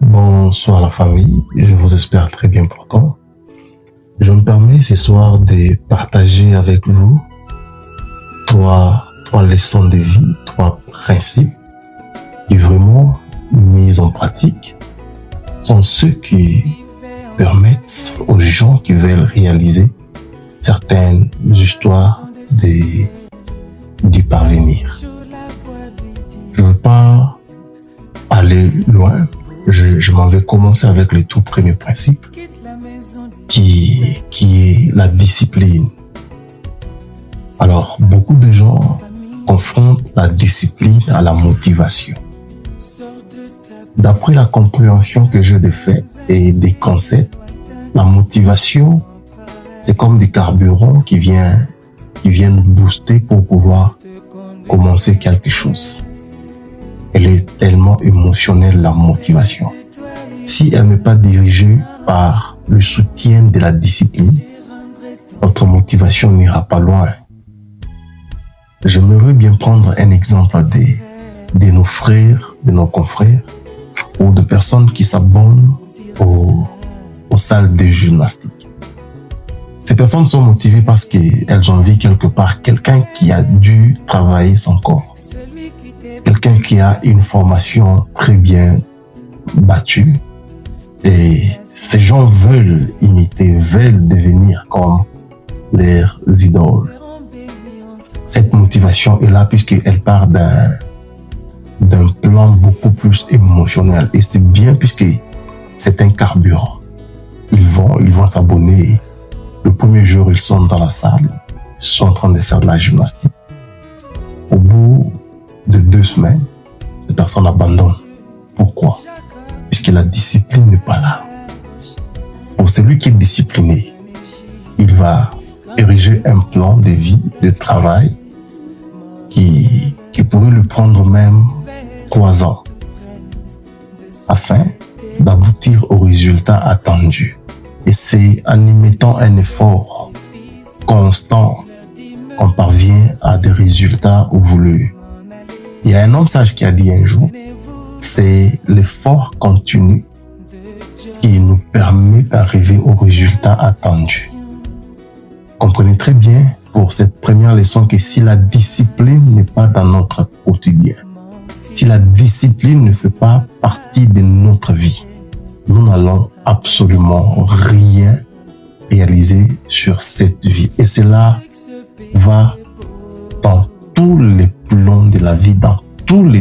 Bonsoir la famille, je vous espère très bien pourtant. Je me permets ce soir de partager avec vous trois leçons de vie, trois principes qui vraiment mis en pratique sont ceux qui permettent aux gens qui veulent réaliser certaines histoires d'y parvenir. Je ne veux pas aller loin. Je m'en vais commencer avec le tout premier principe qui est la discipline. Alors, beaucoup de gens confrontent la discipline à la motivation. D'après la compréhension que j'ai des faits et des concepts, la motivation, c'est comme des carburants qui viennent booster pour pouvoir commencer quelque chose. Elle est tellement émotionnelle, la motivation. Si elle n'est pas dirigée par le soutien de la discipline, votre motivation n'ira pas loin. J'aimerais bien prendre un exemple de nos frères, de nos confrères, ou de personnes qui s'abonnent aux salles de gymnastique. Ces personnes sont motivées parce qu'elles ont vu quelque part quelqu'un qui a dû travailler son corps. Quelqu'un qui a une formation très bien battue. Et ces gens veulent imiter, veulent devenir comme leurs idoles. Cette motivation est là puisqu'elle part d'un plan beaucoup plus émotionnel. Et c'est bien puisque c'est un carburant. Ils vont s'abonner. Le premier jour, ils sont dans la salle. Ils sont en train de faire de la gymnastique. Au bout de 2 semaines, ces personnes abandonnent. Pourquoi? Puisque la discipline n'est pas là. Pour celui qui est discipliné, il va ériger un plan de vie, de travail qui pourrait lui prendre même 3 ans afin d'aboutir au résultat attendu. Et c'est en y mettant un effort constant qu'on parvient à des résultats voulus. Il y a un homme sage qui a dit un jour, c'est l'effort continu qui nous permet d'arriver au résultat attendu. Comprenez très bien pour cette première leçon que si la discipline n'est pas dans notre quotidien, si la discipline ne fait pas partie de notre vie, nous n'allons absolument rien réaliser sur cette vie. Et cela va dans tous les plans de la vie, dans tous les